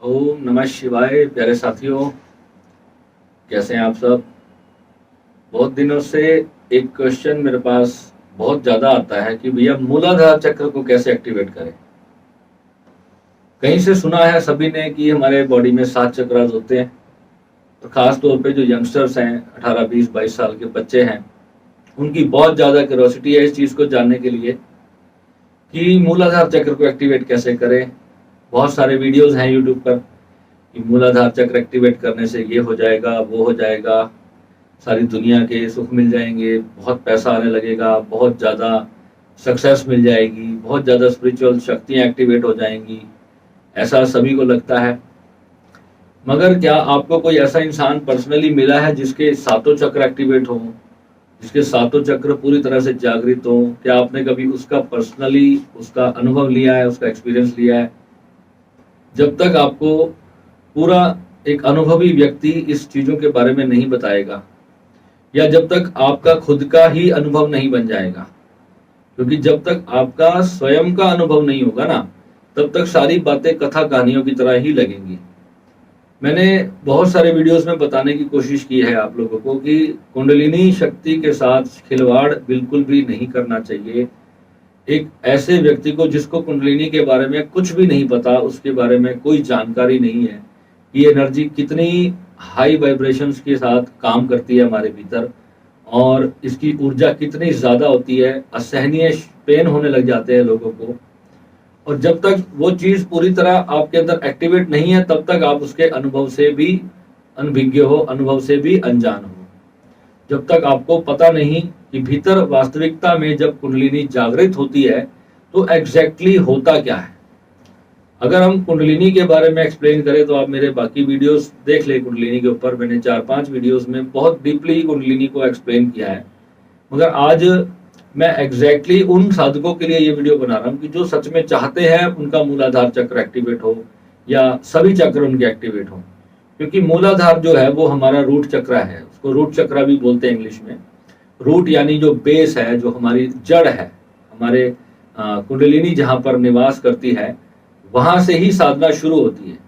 ओम नमः शिवाय। प्यारे साथियों, कैसे हैं आप सब? बहुत दिनों से एक क्वेश्चन मेरे पास बहुत ज़्यादा आता है कि भैया मूलाधार चक्र को कैसे एक्टिवेट करें। कहीं से सुना है सभी ने कि हमारे बॉडी में 7 चक्रास होते हैं, और ख़ास तौर पे जो यंगस्टर्स हैं, 18, 20, 22 साल के बच्चे हैं, उनकी बहुत ज़्यादा क्यूरोसिटी है इस चीज़ को जानने के लिए कि मूलाधार चक्र को एक्टिवेट कैसे करें। बहुत सारे वीडियोस हैं यूट्यूब पर कि मूलाधार चक्र एक्टिवेट करने से ये हो जाएगा, वो हो जाएगा, सारी दुनिया के सुख मिल जाएंगे, बहुत पैसा आने लगेगा, बहुत ज़्यादा सक्सेस मिल जाएगी, बहुत ज़्यादा स्पिरिचुअल शक्तियाँ एक्टिवेट हो जाएंगी, ऐसा सभी को लगता है। मगर क्या आपको कोई ऐसा इंसान पर्सनली मिला है जिसके सातों चक्र एक्टिवेट हों, जिसके सातों चक्र पूरी तरह से जागृत हों? क्या आपने कभी उसका पर्सनली उसका अनुभव लिया है, उसका एक्सपीरियंस लिया है? जब तक आपको पूरा एक अनुभवी व्यक्ति इस चीज़ों के बारे में नहीं बताएगा, या जब तक आपका खुद का ही अनुभव नहीं बन जाएगा, क्योंकि जब तक आपका स्वयं का अनुभव नहीं होगा ना, तब तक सारी बातें कथा कहानियों की तरह ही लगेंगी। मैंने बहुत सारे वीडियोस में बताने की कोशिश की है आप लोगों को कि कुंडलिनी शक्ति के साथ खिलवाड़ बिल्कुल भी नहीं करना चाहिए। एक ऐसे व्यक्ति को जिसको कुंडलिनी के बारे में कुछ भी नहीं पता, उसके बारे में कोई जानकारी नहीं है कि ये एनर्जी कितनी हाई वाइब्रेशंस के साथ काम करती है हमारे भीतर, और इसकी ऊर्जा कितनी ज़्यादा होती है, असहनीय पेन होने लग जाते हैं लोगों को। और जब तक वो चीज़ पूरी तरह आपके अंदर एक्टिवेट नहीं है, तब तक आप उसके अनुभव से भी अनभिज्ञ हो, अनुभव से भी अनजान हो। जब तक आपको पता नहीं कि भीतर वास्तविकता में जब कुंडलिनी जागृत होती है तो एग्जैक्टली होता क्या है। अगर हम कुंडलिनी के बारे में एक्सप्लेन करें तो आप मेरे बाकी वीडियोस देख ले। कुंडलिनी के ऊपर मैंने 4-5 वीडियोस में बहुत डीपली कुंडलिनी को एक्सप्लेन किया है। मगर आज मैं एग्जैक्टली उन साधकों के लिए ये वीडियो बना रहा हूँ कि जो सच में चाहते हैं उनका मूलाधार चक्र एक्टिवेट हो, या सभी चक्र उनके एक्टिवेट हो। क्योंकि मूलाधार जो है वो हमारा रूट चक्र है, उसको रूट चक्र भी बोलते हैं इंग्लिश में। रूट यानी जो बेस है, जो हमारी जड़ है, हमारे कुंडलिनी जहाँ पर निवास करती है वहां से ही साधना शुरू होती है।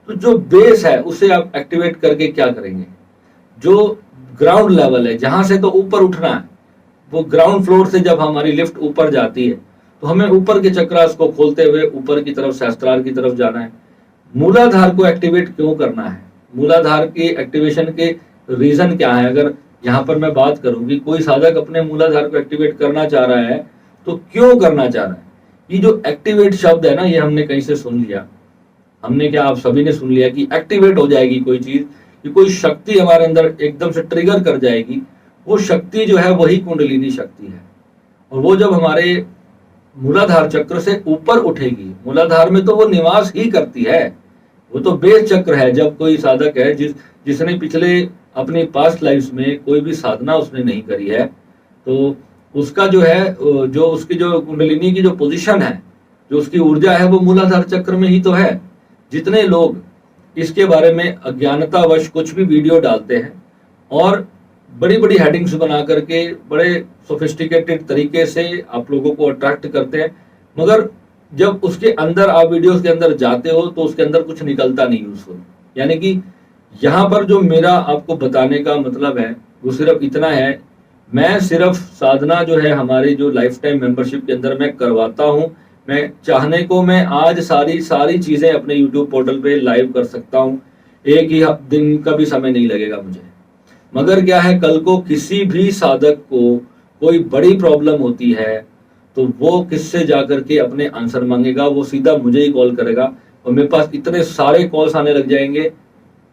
तो जो बेस है उसे आप एक्टिवेट करके क्या करेंगे? जो ग्राउंड लेवल है, जहां से तो ऊपर उठना है, वो ग्राउंड फ्लोर से जब हमारी लिफ्ट ऊपर जाती है तो हमें ऊपर के चक्रास को खोलते हुए ऊपर की तरफ, सहस्त्रार की तरफ जाना है। मूलाधार को एक्टिवेट क्यों करना है? मूलाधार की एक्टिवेशन के रीजन क्या है? अगर यहाँ पर मैं बात करूं कि कोई साधक अपने मूलाधार को एक्टिवेट करना चाह रहा है तो क्यों करना चाह रहा है? ये जो एक्टिवेट शब्द है ना, ये हमने कहीं से सुन लिया। हमने क्या, आप सभी ने सुन लिया कि एक्टिवेट हो जाएगी कोई चीज, कि कोई शक्ति हमारे अंदर एकदम से ट्रिगर कर जाएगी। वो शक्ति जो है वही कुंडलिनी शक्ति है, और वो जब हमारे मूलाधार चक्र से ऊपर उठेगी, मूलाधार में तो वो निवास ही करती है, वो तो बेस चक्र है। जब कोई साधक है जिसने पिछले अपनी पास्ट लाइफ में कोई भी साधना उसने नहीं करी है, तो उसका जो है, जो उसकी जो कुंडलिनी की जो पोजीशन है, जो उसकी ऊर्जा है, वो मूलाधार चक्र में ही तो है। जितने लोग इसके बारे में अज्ञानतावश कुछ भी वीडियो डालते हैं और बड़ी बड़ी हेडिंग्स बना करके बड़े सोफिस्टिकेटेड तरीके से आप लोगों को अट्रैक्ट करते हैं, मगर जब उसके अंदर आप वीडियोस के अंदर जाते हो तो उसके अंदर कुछ निकलता नहीं यूजफुल। यानी कि यहाँ पर जो मेरा आपको बताने का मतलब है वो सिर्फ इतना है, मैं सिर्फ साधना जो है हमारी जो लाइफ टाइम मेंबरशिप के अंदर मैं करवाता हूँ। मैं चाहने को मैं आज सारी चीजें अपने यूट्यूब पोर्टल पे लाइव कर सकता हूँ, एक ही दिन का भी समय नहीं लगेगा मुझे। मगर क्या है, कल को किसी भी साधक को कोई बड़ी प्रॉब्लम होती है तो वो किससे जाकर के अपने आंसर मांगेगा? वो सीधा मुझे ही कॉल करेगा, और मेरे पास इतने सारे कॉल्स आने लग जाएंगे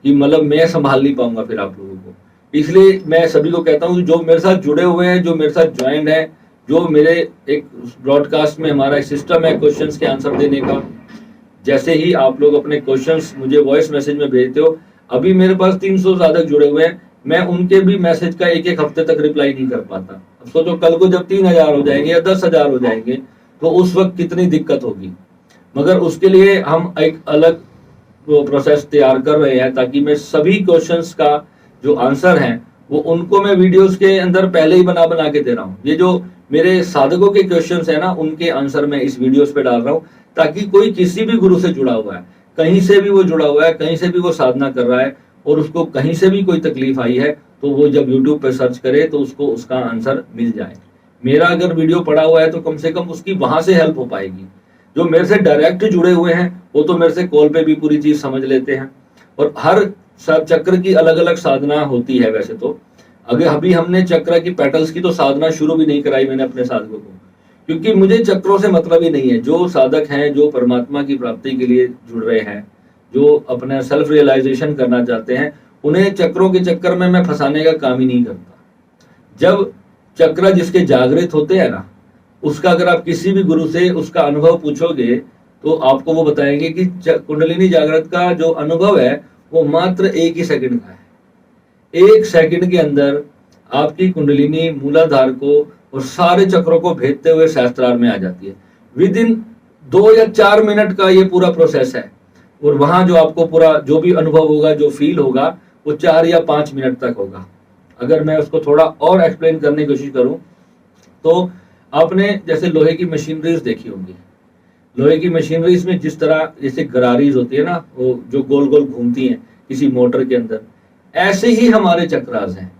कि मतलब मैं संभाल नहीं पाऊंगा फिर आप लोगों को। इसलिए मैं सभी को कहता हूँ जो मेरे साथ जुड़े हुए हैं, जो मेरे साथ ज्वाइंट है, जो मेरे एक ब्रॉडकास्ट में हमारा एक सिस्टम है क्वेश्चंस के आंसर देने का, जैसे ही आप लोग अपने क्वेश्चंस मुझे वॉइस मैसेज में भेजते हो, अभी मेरे पास 300 साधक जुड़े हुए हैं, मैं उनके भी मैसेज का एक हफ्ते तक रिप्लाई नहीं कर पाता। अब सोचो कल को जब 3000 हो जाएंगे या 10,000 हो जाएंगे तो उस वक्त कितनी दिक्कत होगी। मगर उसके लिए हम एक अलग प्रोसेस तैयार कर रहे हैं ताकि मैं सभी क्वेश्चंस का जो आंसर है वो उनको मैं वीडियोस के अंदर पहले ही बना के दे रहा हूँ। ये जो मेरे साधकों के क्वेश्चंस है ना, उनके आंसर मैं इस वीडियोस पे डाल रहा हूँ ताकि कोई किसी भी गुरु से जुड़ा हुआ है, कहीं से भी वो जुड़ा हुआ है, कहीं से भी वो साधना कर रहा है और उसको कहीं से भी कोई तकलीफ आई है तो वो जब यूट्यूब पे सर्च करे तो उसको उसका आंसर मिल जाए। मेरा अगर वीडियो पड़ा हुआ है तो कम से कम उसकी वहां से हेल्प हो पाएगी। जो मेरे से डायरेक्ट जुड़े हुए हैं वो तो मेरे से कॉल पे भी पूरी चीज समझ लेते हैं। और हर चक्र की अलग अलग साधना होती है। वैसे तो अगर अभी हमने चक्र की पेटल्स की तो साधना शुरू भी नहीं कराई मैंने अपने साधकों को, क्योंकि मुझे चक्रों से मतलब ही नहीं है। जो साधक हैं, जो परमात्मा की प्राप्ति के लिए जुड़ रहे हैं, जो अपना सेल्फ रियलाइजेशन करना चाहते हैं, उन्हें चक्रों के चक्कर में मैं फंसाने का काम ही नहीं करता। जब चक्र जिसके जागृत होते हैं ना, उसका अगर आप किसी भी गुरु से उसका अनुभव पूछोगे तो आपको वो बताएंगे कि कुंडलिनी जागृत का जो अनुभव है वो मात्र 1 ही सेकंड का है। 1 सेकंड के अंदर आपकी कुंडलिनी मूलाधार को और सारे चक्रों को भेदते हुए सहस्त्रार में आ जाती है। विद इन 2 या 4 मिनट का ये पूरा प्रोसेस है। और वहां जो आपको पूरा जो भी अनुभव होगा, जो फील होगा, वो 4 या 5 मिनट तक होगा। अगर मैं उसको थोड़ा और एक्सप्लेन करने की कोशिश करूं तो आपने जैसे लोहे की मशीनरीज देखी होंगी। लोहे की मशीनरीज में जिस तरह जैसे गरारीज होती है ना, वो जो गोल गोल घूमती हैं किसी मोटर के अंदर, ऐसे ही हमारे चक्रास हैं।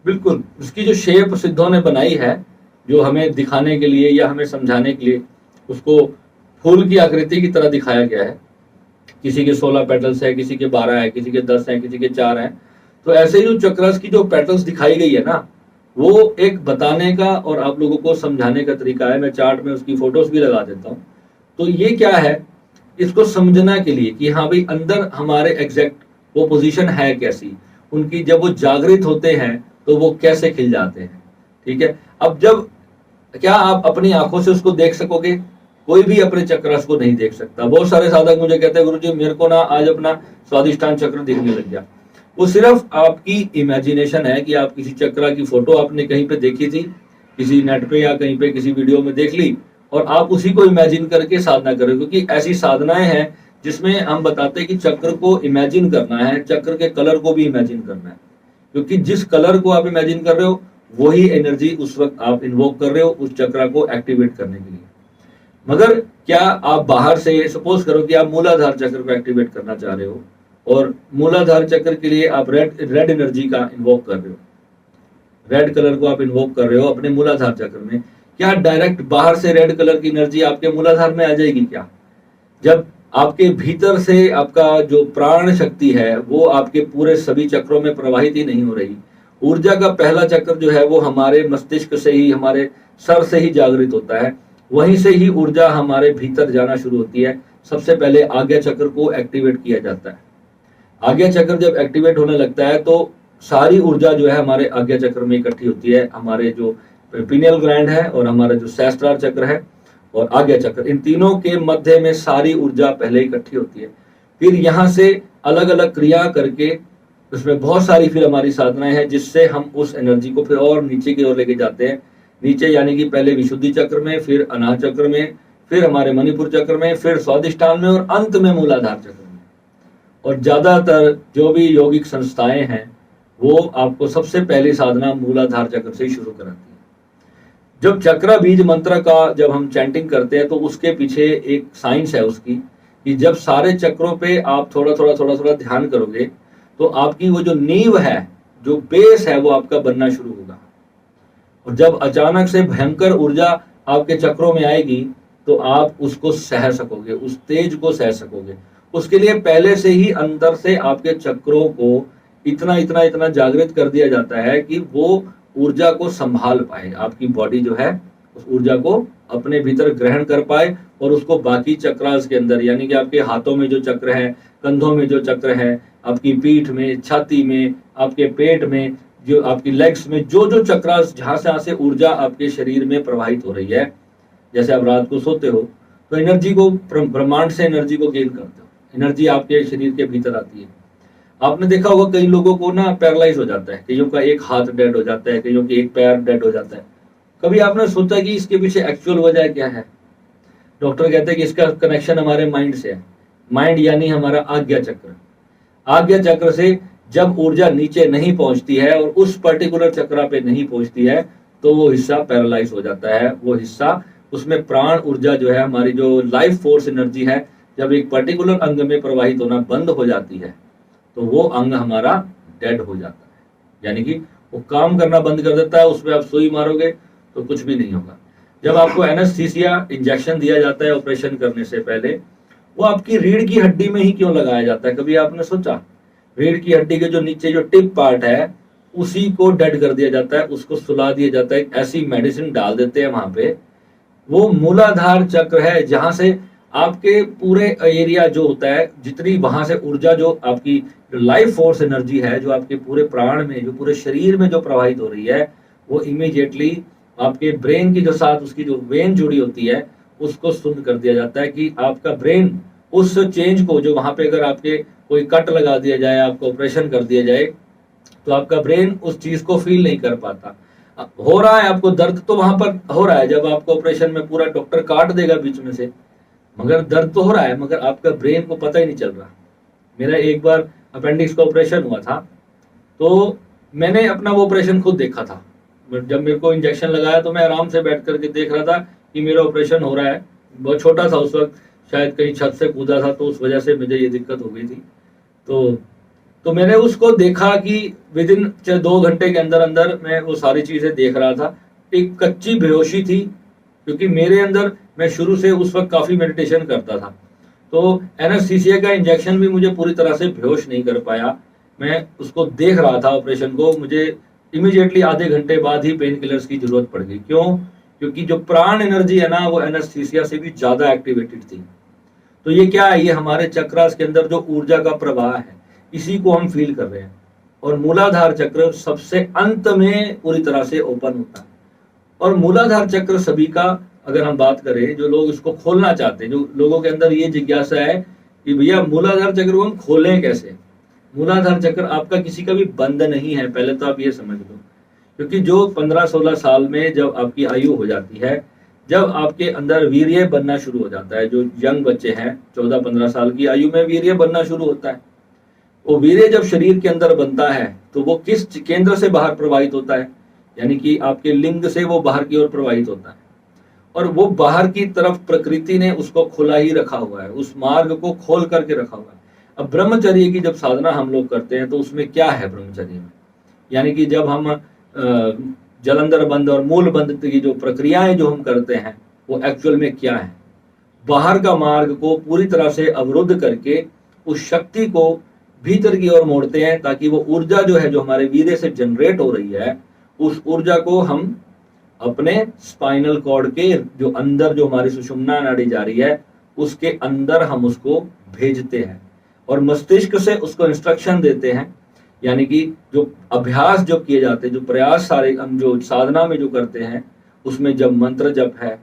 बिल्कुल उसकी जो शेप सिद्धों ने बनाई है, जो हमें दिखाने के लिए या हमें समझाने के लिए उसको फूल की आकृति की तरह दिखाया गया है। किसी के 16 पेटल्स है, किसी के 12 है, किसी के 10 है, किसी के 4 हैं। तो ऐसे ही जो चक्रास की जो पेटल्स दिखाई गई है ना, वो एक बताने का और आप लोगों को समझाने का तरीका है। मैं चार्ट में उसकी फोटोज भी लगा देता हूँ। तो ये क्या है, इसको समझना के लिए कि हाँ भाई अंदर हमारे एग्जैक्ट वो पोजीशन है कैसी, उनकी जब वो जागृत होते हैं तो वो कैसे खिल जाते हैं। ठीक है, अब जब क्या आप अपनी आंखों से उसको देख सकोगे? कोई भी अपने चक्रास को नहीं देख सकता। बहुत सारे साधक मुझे कहते हैं गुरुजी मेरे को ना आज अपना स्वादिष्टान चक्र दिखने लग गया। वो सिर्फ आपकी इमेजिनेशन है कि आप किसी चक्र की फोटो आपने कहीं पे देखी थी, किसी नेट पे या कहीं पे किसी वीडियो में देख ली और आप उसी को इमेजिन करके साधना करें। क्योंकि ऐसी साधनाएं हैं जिसमें हम बताते हैं कि चक्र को इमेजिन करना है, चक्र के कलर को भी इमेजिन करना है। क्योंकि जिस कलर को आप इमेजिन कर रहे हो वही एनर्जी उस वक्त आप इन्वोक कर रहे हो उस चक्र को एक्टिवेट करने के लिए। मगर क्या आप बाहर से सपोज करो कि आप मूलाधार चक्र को एक्टिवेट करना चाह रहे हो और मूलाधार चक्र के लिए आप रेड एनर्जी का इन्वोक कर रहे हो, रेड कलर को आप इन्वोक कर रहे हो अपने मूलाधार चक्र में, क्या डायरेक्ट बाहर से रेड कलर की एनर्जी आपके मूलाधार में आ जाएगी? क्या जब आपके भीतर से आपका जो प्राण शक्ति है वो आपके पूरे सभी चक्रों में प्रवाहित ही नहीं हो रही। ऊर्जा का पहला चक्र जो है वो हमारे मस्तिष्क से ही, हमारे सर से ही जागृत होता है। वहीं से ही ऊर्जा हमारे भीतर जाना शुरू होती है। सबसे पहले आज्ञा चक्र को एक्टिवेट किया जाता है। आज्ञा चक्र जब एक्टिवेट होने लगता है तो सारी ऊर्जा जो है हमारे आज्ञा चक्र में इकट्ठी होती है। हमारे जो पिनियल ग्लैंड है और हमारा जो सहस्त्रार चक्र है और आज्ञा चक्र, इन तीनों के मध्य में सारी ऊर्जा पहले इकट्ठी होती है। फिर यहाँ से अलग अलग क्रिया करके उसमें बहुत सारी फिर हमारी साधनाएं हैं जिससे हम उस एनर्जी को फिर और नीचे की ओर लेके जाते हैं। नीचे यानी कि पहले विशुद्धि चक्र में, फिर अनाहत चक्र में, फिर हमारे मणिपुर चक्र में, फिर स्वादिष्टान में और अंत में मूलाधार चक्र में। और ज्यादातर जो भी यौगिक संस्थाएं हैं वो आपको सबसे पहली साधना मूलाधार चक्र से ही शुरू कराती है। जब चक्र बीज मंत्र का जब हम चैंटिंग करते हैं तो उसके पीछे एक साइंस है उसकी, कि जब सारे चक्रों पे आप थोड़ा थोड़ा ध्यान करोगे तो आपकी वो जो नींव है, जो बेस है, वो आपका बनना शुरू होगा। और जब अचानक से भयंकर ऊर्जा आपके चक्रों में आएगी तो आप उसको सह सकोगे, उस तेज को सह सकोगे। उसके लिए पहले से ही अंदर से आपके चक्रों को इतना जागृत कर दिया जाता है कि वो ऊर्जा को संभाल पाए। आपकी बॉडी जो है उस ऊर्जा को अपने भीतर ग्रहण कर पाए और उसको बाकी चक्रास के अंदर, यानी कि आपके हाथों में जो चक्र है, कंधों में जो चक्र है, आपकी पीठ में, छाती में, आपके पेट में, जो आपकी लेग्स में जो चक्रास जहां से ऊर्जा आपके शरीर में प्रवाहित हो रही है। जैसे आप रात को सोते हो तो एनर्जी को, ब्रह्मांड से एनर्जी को गेन करते हो, एनर्जी आपके शरीर के भीतर आती है। आपने देखा होगा कई लोगों को ना पैरालाइज हो जाता है, कईयों का एक हाथ डेड हो जाता है, कईयों की एक पैर डेड हो जाता है। कभी आपने सोचा कि इसके पीछे एक्चुअल वजह क्या है? डॉक्टर कहते हैं कि इसका कनेक्शन हमारे माइंड से है। माइंड यानी हमारा आज्ञा चक्र। आज्ञा चक्र से जब ऊर्जा नीचे नहीं पहुंचती है और उस पर्टिकुलर चक्र पे नहीं पहुंचती है तो वो हिस्सा पैरालाइज हो जाता है। वो हिस्सा, उसमें प्राण ऊर्जा जो है, हमारी जो लाइफ फोर्स एनर्जी है, जब एक पर्टिकुलर अंग में प्रवाहित होना बंद हो जाती है तो वो अंग हमारा डेड हो जाता है, यानी कि वो काम करना बंद कर देता है। उसमें आप सुई मारोगे तो कुछ भी नहीं होगा। जब आपको एनेस्थीसिया इंजेक्शन दिया जाता है ऑपरेशन करने से पहले, वो आपकी रीढ़ की हड्डी में ही क्यों लगाया जाता है, कभी आपने सोचा? रीढ़ की हड्डी के जो नीचे जो टिप पार्ट है उसी को डेड कर दिया जाता है, उसको सुला दिया जाता है, ऐसी मेडिसिन डाल देते हैं वहां पे। वो मूलाधार चक्र है जहां से आपके पूरे एरिया जो होता है, जितनी वहां से ऊर्जा जो आपकी लाइफ फोर्स एनर्जी है, जो आपके पूरे प्राण में, जो पूरे शरीर में जो प्रवाहित हो रही है, वो इमीडिएटली आपके ब्रेन की जो साथ उसकी जो वेन जुड़ी होती है उसको सुन्न कर दिया जाता है कि आपका ब्रेन उस चेंज को, जो वहां पे अगर आपके कोई कट लगा दिया जाए, आपको ऑपरेशन कर दिया जाए, तो आपका ब्रेन उस चीज को फील नहीं कर पाता। हो रहा है आपको दर्द तो वहां पर हो रहा है, जब आपको ऑपरेशन में पूरा डॉक्टर काट देगा बीच में से, मगर दर्द तो हो रहा है, मगर आपका ब्रेन को पता ही नहीं चल रहा। मेरा एक बार अपेंडिक्स का ऑपरेशन हुआ था, तो मैंने अपना वो ऑपरेशन खुद देखा था। जब मेरे को इंजेक्शन लगाया तो मैं आराम से बैठ करके देख रहा था कि मेरा ऑपरेशन हो रहा है। बहुत छोटा था उस वक्त, शायद कहीं छत से कूदा था तो उस वजह से मुझे ये दिक्कत हो गई थी। तो मैंने उसको देखा कि विद इन 2 घंटे के अंदर अंदर मैं वो सारी चीजें देख रहा था। एक कच्ची बेहोशी थी, क्योंकि मेरे अंदर, मैं शुरू से उस वक्त काफी मेडिटेशन करता था, तो एनेस्थीसिया का इंजेक्शन भी मुझे पूरी तरह से बेहोश नहीं कर पाया। मैं उसको देख रहा था ऑपरेशन को, मुझे इमीडिएटली आधे घंटे बाद ही पेन किलर्स की जरूरत पड़ गई। क्यों? क्योंकि जो प्राण एनर्जी है ना, वो एनेस्थीसिया से भी ज्यादा एक्टिवेटेड थी। तो ये क्या है? ये हमारे चक्रास के अंदर जो ऊर्जा का प्रवाह है, इसी को हम फील कर रहे हैं। और मूलाधार चक्र सबसे अंत में पूरी तरह से ओपन होता है। और मूलाधार चक्र सभी का, अगर हम बात करें, जो लोग इसको खोलना चाहते हैं, जो लोगों के अंदर ये जिज्ञासा है कि भैया मूलाधार चक्र को हम खोलें कैसे। मूलाधार चक्र आपका किसी का भी बंद नहीं है, पहले तो आप ये समझ लो। क्योंकि जो 15-16 साल में जब आपकी आयु हो जाती है, जब आपके अंदर वीर्य बनना शुरू हो जाता है, जो यंग बच्चे हैं 14-15 साल की आयु में वीर्य बनना शुरू होता है, वो वीर्य जब शरीर के अंदर बनता है तो वो किस केंद्र से बाहर प्रवाहित होता है, यानी कि आपके लिंग से वो बाहर की ओर प्रवाहित होता है। और वो बाहर की तरफ प्रकृति ने उसको खुला ही रखा हुआ है, उस मार्ग को खोल करके रखा हुआ है। अब ब्रह्मचर्य की जब साधना हम लोग करते हैं तो उसमें क्या है ब्रह्मचर्य में, यानी कि जब हम जलंधर बंद और मूल बंद की जो प्रक्रियाएं जो हम करते हैं, वो एक्चुअल में क्या है? बाहर का मार्ग को पूरी तरह से अवरुद्ध करके उस शक्ति को भीतर की ओर मोड़ते हैं, ताकि वो ऊर्जा जो है, जो हमारे वीर्य से जनरेट हो रही है, उस ऊर्जा को हम अपने स्पाइनल कॉर्ड के जो अंदर, जो हमारी सुषुम्ना नाड़ी जा रही है, उसके अंदर हम उसको भेजते हैं और मस्तिष्क से उसको इंस्ट्रक्शन देते हैं। यानी कि जो अभ्यास जो किए जाते हैं, जो प्रयास सारे हम जो साधना में जो करते हैं, उसमें जब मंत्र जप है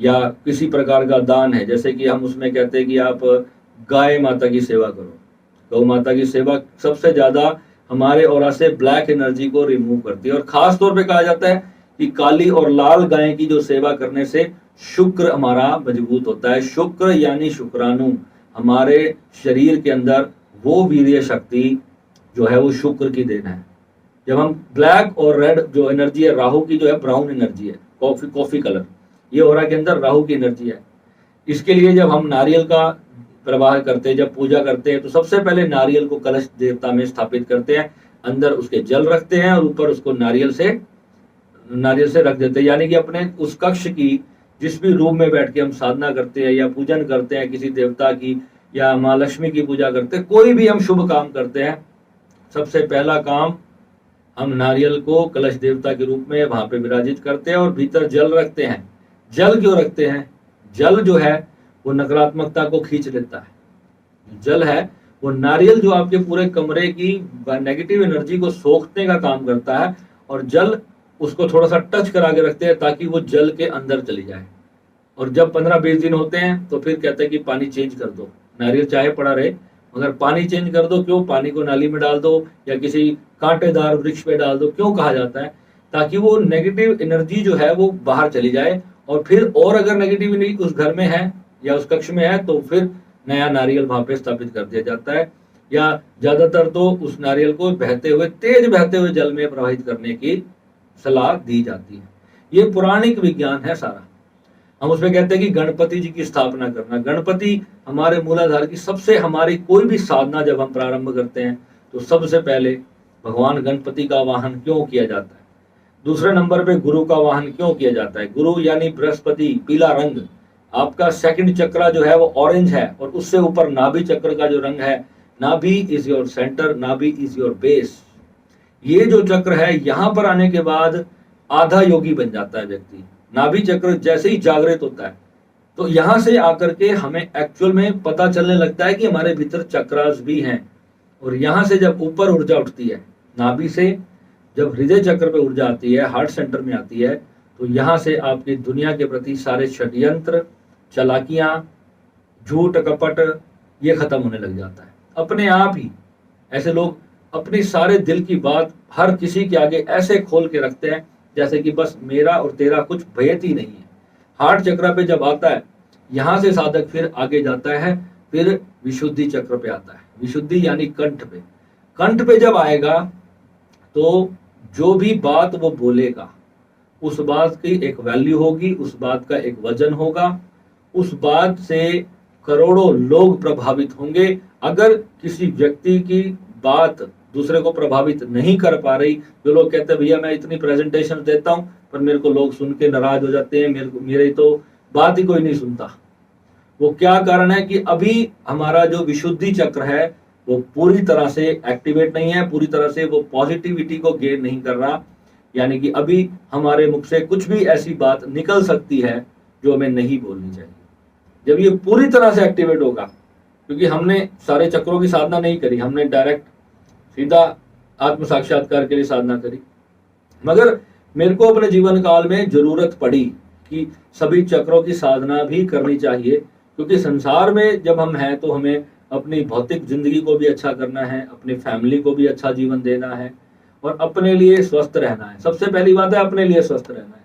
या किसी प्रकार का दान है, जैसे कि हम उसमें कहते हैं कि आप गाय माता की सेवा करो। गौ माता की सेवा सबसे ज्यादा हमारे ऑरा से ब्लैक एनर्जी को रिमूव करती है। और खास तौर पे कहा जाता है कि काली और लाल गाय की जो सेवा करने से शुक्र हमारा मजबूत होता है। शुक्र यानी शुक्राणु, हमारे शरीर के अंदर वो वीर्य शक्ति जो है वो शुक्र की देन है। जब हम ब्लैक और रेड जो एनर्जी है, राहु की जो है ब्राउन एनर्जी है, कॉफी कलर, ये ऑरा के अंदर राहु की एनर्जी है। इसके लिए जब हम नारियल का प्रवाह करते हैं, जब पूजा करते हैं, तो सबसे पहले नारियल को कलश देवता में स्थापित करते हैं, अंदर उसके जल रखते हैं और ऊपर उसको नारियल से रख देते हैं। यानी कि अपने उस कक्ष की, जिस भी रूम में बैठ के हम साधना करते हैं या पूजन करते हैं किसी देवता की, या माँ लक्ष्मी की पूजा करते हैं, कोई भी हम शुभ काम करते हैं, सबसे पहला काम हम नारियल को कलश देवता के रूप में वहां पे विराजित करते हैं और भीतर जल रखते हैं। जल क्यों रखते हैं? जल जो है वो नकारात्मकता को खींच लेता है। जल है वो नारियल जो आपके पूरे कमरे की नेगेटिव एनर्जी को सोखने का काम करता है, और जल उसको थोड़ा सा टच करा के रखते हैं ताकि वो जल के अंदर चली जाए। और जब 15-20 दिन होते हैं तो फिर कहते हैं कि पानी चेंज कर दो, नारियल चाहे पड़ा रहे मगर पानी चेंज कर दो। क्यों? पानी को नाली में डाल दो या किसी कांटेदार वृक्ष पे डाल दो। क्यों कहा जाता है? ताकि वो नेगेटिव एनर्जी जो है वो बाहर चली जाए, और फिर और अगर नेगेटिव एनर्जी उस घर में है या उस कक्ष में है तो फिर नया नारियल वहां पे स्थापित कर दिया जाता है। या ज्यादातर तो उस नारियल को तेज बहते हुए जल में प्रवाहित करने की सलाह दी जाती है। ये पौराणिक विज्ञान है सारा। हम उसमें कहते हैं कि गणपति जी की स्थापना करना। गणपति हमारे मूलाधार की सबसे, हमारी कोई भी साधना जब हम प्रारंभ करते हैं तो सबसे पहले भगवान गणपति का वाहन क्यों किया जाता है। दूसरे नंबर पे गुरु का वाहन क्यों किया जाता है। गुरु यानी बृहस्पति, पीला रंग। आपका सेकंड चक्र जो है वो ऑरेंज है, और उससे ऊपर नाभि चक्र का जो रंग है, नाभि इज योर सेंटर, नाभि इज योर बेस। ये जो चक्र है, यहां पर आने के बाद आधा योगी बन जाता है व्यक्ति। नाभि चक्र जैसे ही जागृत होता है तो यहां से आकर के हमें एक्चुअल में पता चलने लगता है कि हमारे भीतर चक्रास भी हैं। और यहां से जब ऊपर ऊर्जा उठती है, नाभि से जब हृदय चक्र पे ऊर्जा आती है, हार्ट सेंटर में आती है, तो यहां से आपकी दुनिया के प्रति सारे षड्यंत्र, चालाकियां, झूठ कपट, ये खत्म होने लग जाता है अपने आप ही। ऐसे लोग अपनी सारे दिल की बात हर किसी के आगे ऐसे खोल के रखते हैं जैसे कि बस मेरा और तेरा कुछ भेद ही नहीं है। हार्ट चक्र पे जब आता है, यहां से साधक फिर आगे जाता है, फिर विशुद्धि चक्र पे आता है। विशुद्धि यानी कंठ पे। कंठ पे जब आएगा तो जो भी बात वो बोलेगा, उस बात की एक वैल्यू होगी, उस बात का एक वजन होगा, उस बात से करोड़ों लोग प्रभावित होंगे। अगर किसी व्यक्ति की बात दूसरे को प्रभावित नहीं कर पा रही, जो लोग कहते हैं भैया मैं इतनी प्रेजेंटेशन देता हूं पर मेरे को लोग सुन के नाराज हो जाते हैं, मेरी तो बात ही कोई नहीं सुनता, वो क्या कारण है कि अभी हमारा जो विशुद्धि चक्र है वो पूरी तरह से एक्टिवेट नहीं है, पूरी तरह से वो पॉजिटिविटी को गेन नहीं कर रहा। यानी कि अभी हमारे मुख से कुछ भी ऐसी बात निकल सकती है जो हमें नहीं बोलनी चाहिए। जब ये पूरी तरह से एक्टिवेट होगा, क्योंकि हमने सारे चक्रों की साधना नहीं करी, हमने डायरेक्ट सीधा आत्म साक्षात्कार के लिए साधना करी, मगर मेरे को अपने जीवन काल में जरूरत पड़ी कि सभी चक्रों की साधना भी करनी चाहिए। क्योंकि संसार में जब हम हैं तो हमें अपनी भौतिक जिंदगी को भी अच्छा करना है, अपनी फैमिली को भी अच्छा जीवन देना है, और अपने लिए स्वस्थ रहना है। सबसे पहली बात है अपने लिए स्वस्थ रहना है।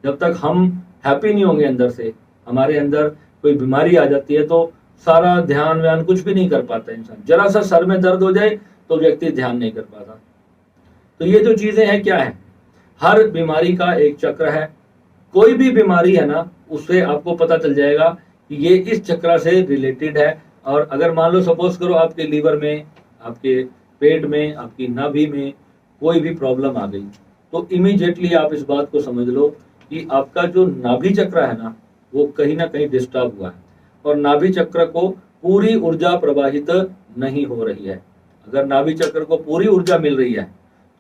जब तक हम हैप्पी नहीं होंगे अंदर से, हमारे अंदर कोई बीमारी आ जाती है तो सारा ध्यान व्यान कुछ भी नहीं कर पाता इंसान। जरा सा सर में दर्द हो जाए तो व्यक्ति ध्यान नहीं कर पाता। तो ये जो चीजें हैं क्या है, हर बीमारी का एक चक्र है। कोई भी बीमारी है ना, उससे आपको पता चल जाएगा कि ये इस चक्र से रिलेटेड है। और अगर मान लो सपोज करो आपके लीवर में, आपके पेट में, आपकी नाभि में कोई भी प्रॉब्लम आ गई, तो इमीडिएटली आप इस बात को समझ लो कि आपका जो नाभि चक्र है ना, वो कहीं ना कहीं डिस्टर्ब हुआ है, और नाभि चक्र को पूरी ऊर्जा प्रवाहित नहीं हो रही है। अगर नाभि चक्र को पूरी ऊर्जा मिल रही है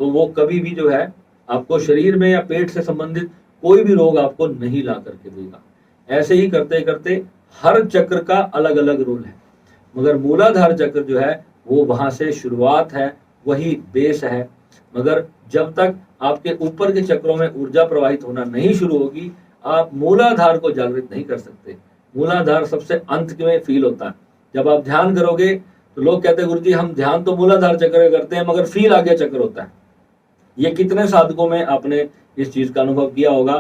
तो वो कभी भी जो है आपको शरीर में या पेट से संबंधित कोई भी रोग आपको नहीं ला करके देगा। ऐसे ही करते करते हर चक्र का अलग अलग रोल है, मगर मूलाधार चक्र जो है वो वहां से शुरुआत है, वही बेस है। मगर जब तक आपके ऊपर के चक्रों में ऊर्जा प्रवाहित होना नहीं शुरू होगी, आप मूलाधार को जागृत नहीं कर सकते। मूलाधार सबसे अंत में फील होता है। जब आप ध्यान करोगे तो लोग कहते हैं गुरुजी हम ध्यान तो मूलाधार चक्र करते हैं मगर फील आगे चक्र होता है। ये कितने साधकों में आपने इस चीज का अनुभव किया होगा।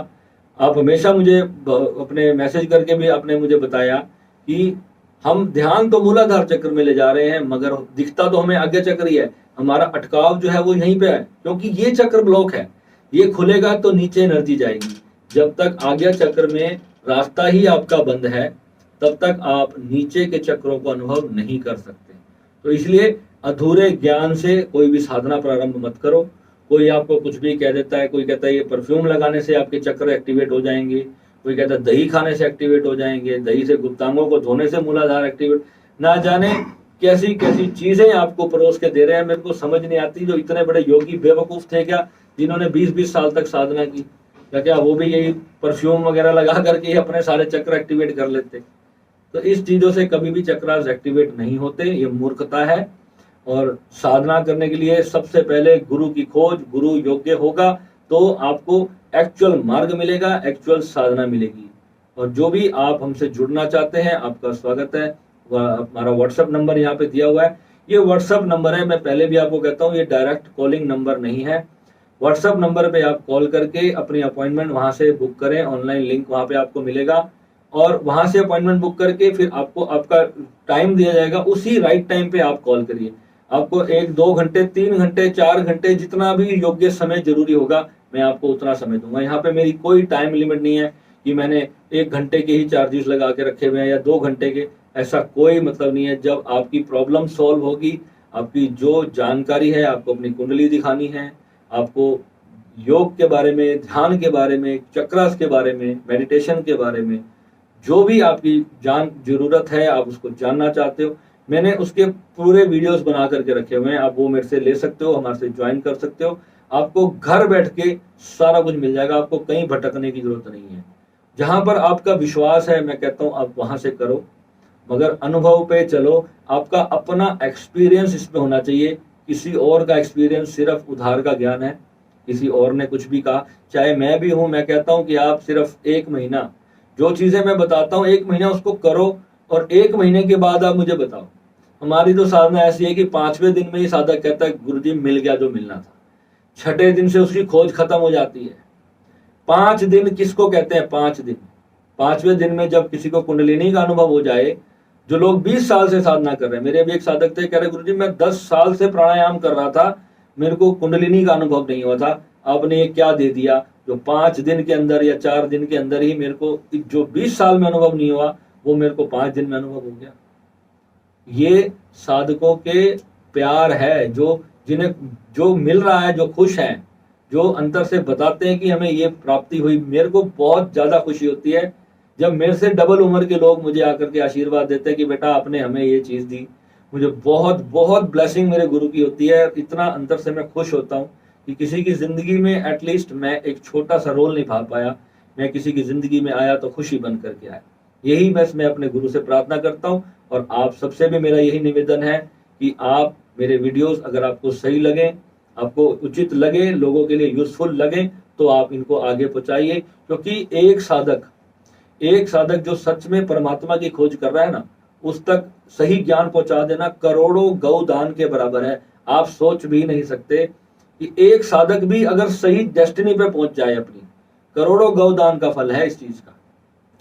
आप हमेशा मुझे अपने मैसेज करके भी आपने मुझे बताया कि हम ध्यान तो मूलाधार चक्र में ले जा रहे हैं मगर दिखता तो हमें आगे चक्र ही है। हमारा अटकाव जो है वो यहीं पे है, क्योंकि ये चक्र ब्लॉक है। ये खुलेगा तो नीचे एनर्जी जाएगी। जब तक आज्ञा चक्र में रास्ता ही आपका बंद है तब तक आप नीचे के चक्रों को अनुभव नहीं कर सकते। तो इसलिए अधूरे ज्ञान से कोई भी साधना प्रारंभ मत करो। कोई आपको कुछ भी कह देता है, कोई कहता है ये परफ्यूम लगाने से आपके चक्र एक्टिवेट हो जाएंगे, कोई कहता है दही खाने से एक्टिवेट हो जाएंगे, दही से गुप्तांगों को धोने से मूलाधार एक्टिवेट, ना जाने कैसी कैसी चीजें आपको परोस के दे रहे हैं। मेरे को समझ नहीं आती, जो इतने बड़े योगी बेवकूफ थे क्या जिन्होंने 20-20 साल तक साधना की, क्या वो भी यही परफ्यूम वगैरह लगा करके अपने सारे चक्र एक्टिवेट कर लेते। तो इस चीजों से कभी भी चक्रास एक्टिवेट नहीं होते, ये मूर्खता है। और साधना करने के लिए सबसे पहले गुरु की खोज, गुरु योग्य होगा तो आपको एक्चुअल मार्ग मिलेगा, एक्चुअल साधना मिलेगी। और जो भी आप हमसे जुड़ना चाहते हैं आपका स्वागत है। हमारा व्हाट्सएप नंबर यहाँ पे दिया हुआ है, ये व्हाट्सएप नंबर है। मैं पहले भी आपको कहता हूँ ये डायरेक्ट कॉलिंग नंबर नहीं है। व्हाट्सएप नंबर पे आप कॉल करके अपनी अपॉइंटमेंट वहां से बुक करें, ऑनलाइन लिंक वहां पे आपको मिलेगा, और वहां से अपॉइंटमेंट बुक करके फिर आपको आपका टाइम दिया जाएगा, उसी राइट टाइम पे आप कॉल करिए। आपको 1-2 घंटे, 3 घंटे, 4 घंटे, जितना भी योग्य समय जरूरी होगा मैं आपको उतना समय दूंगा। यहाँ पे मेरी कोई टाइम लिमिट नहीं है कि मैंने 1 घंटे के ही चार्जेस लगा के रखे हुए हैं या 2 घंटे के, ऐसा कोई मतलब नहीं है। जब आपकी प्रॉब्लम सॉल्व होगी, आपकी जो जानकारी है, आपको अपनी कुंडली दिखानी है, आपको योग के बारे में, ध्यान के बारे में, चक्रास के बारे में, मेडिटेशन के बारे में, जो भी आपकी जरूरत है, आप उसको जानना चाहते हो, मैंने उसके पूरे वीडियोस बना करके रखे हुए हैं। आप वो मेरे से ले सकते हो, हमारे से ज्वाइन कर सकते हो। आपको घर बैठ के सारा कुछ मिल जाएगा, आपको कहीं भटकने की जरूरत नहीं है। जहां पर आपका विश्वास है, मैं कहता हूं आप वहां से करो, मगर अनुभव पे चलो। आपका अपना एक्सपीरियंस इसमें होना चाहिए। किसी और का एक्सपीरियंस सिर्फ उधार का ज्ञान है। किसी और ने कुछ भी कहा, चाहे मैं भी हूं, मैं कहता हूं कि आप सिर्फ 1 महीना, जो चीजें मैं बताता हूं 1 महीना उसको करो, और 1 महीने के बाद आप मुझे बताओ। हमारी तो साधना ऐसी है कि 5वें दिन में ही साधक कहता है गुरुजी मिल गया जो मिलना था। 6ठे दिन से उसकी खोज खत्म हो जाती है। 5 दिन किसको कहते हैं? 5 दिन। 5वें दिन में जब किसी को कुंडलिनी का अनुभव हो जाए, जो लोग 20 साल से साधना कर रहे हैं, मेरे भी एक साधक थे, कह रहे गुरुजी मैं 10 साल से प्राणायाम कर रहा था, मेरे को कुंडलिनी का अनुभव नहीं हुआ था, आपने ये क्या दे दिया जो 5 दिन के अंदर या 4 दिन के अंदर ही मेरे को जो 20 साल में अनुभव नहीं हुआ वो मेरे को 5 दिन में अनुभव हो गया। ये साधकों के प्यार है, जो जिन्हें जो मिल रहा है, जो खुश हैं, जो अंतर से बताते हैं कि हमें ये प्राप्ति हुई। मेरे को बहुत ज्यादा खुशी होती है जब मेरे से डबल उम्र के लोग मुझे आकर के आशीर्वाद देते हैं कि बेटा आपने हमें ये चीज दी। मुझे बहुत बहुत ब्लेसिंग मेरे गुरु की होती है। इतना अंतर से मैं खुश होता हूँ कि किसी की जिंदगी में एटलीस्ट मैं एक छोटा सा रोल निभा पाया। मैं किसी की जिंदगी में आया तो खुशी बन करके आया। यही बस मैं अपने गुरु से प्रार्थना करता हूँ। और आप सबसे भी मेरा यही निवेदन है कि आप मेरे वीडियोस अगर आपको सही लगे, आपको उचित लगे, लोगों के लिए यूजफुल लगे, तो आप इनको आगे पहुंचाइए। क्योंकि एक साधक जो सच में परमात्मा की खोज कर रहा है ना, उस तक सही ज्ञान पहुंचा देना करोड़ों गौदान के बराबर है। आप सोच भी नहीं सकते कि एक साधक भी अगर सही डेस्टिनी पे पहुंच जाए अपनी, करोड़ों गौदान का फल है इस चीज का।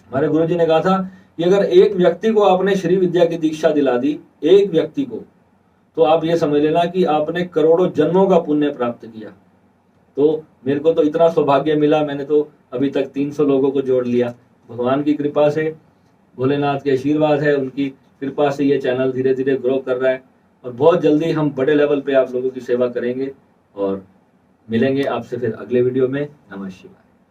हमारे गुरुजी ने कहा था कि अगर एक व्यक्ति को आपने श्री विद्या की दीक्षा दिला दी, एक व्यक्ति को, तो आप ये समझ लेना कि आपने करोड़ों जन्मों का पुण्य प्राप्त किया। तो मेरे को तो इतना सौभाग्य मिला, मैंने तो अभी तक 300 लोगों को जोड़ लिया। भगवान की कृपा से, भोलेनाथ के आशीर्वाद है, उनकी कृपा से ये चैनल धीरे धीरे ग्रो कर रहा है। और बहुत जल्दी हम बड़े लेवल पे आप लोगों की सेवा करेंगे और मिलेंगे आपसे फिर अगले वीडियो में। नमः शिवाय।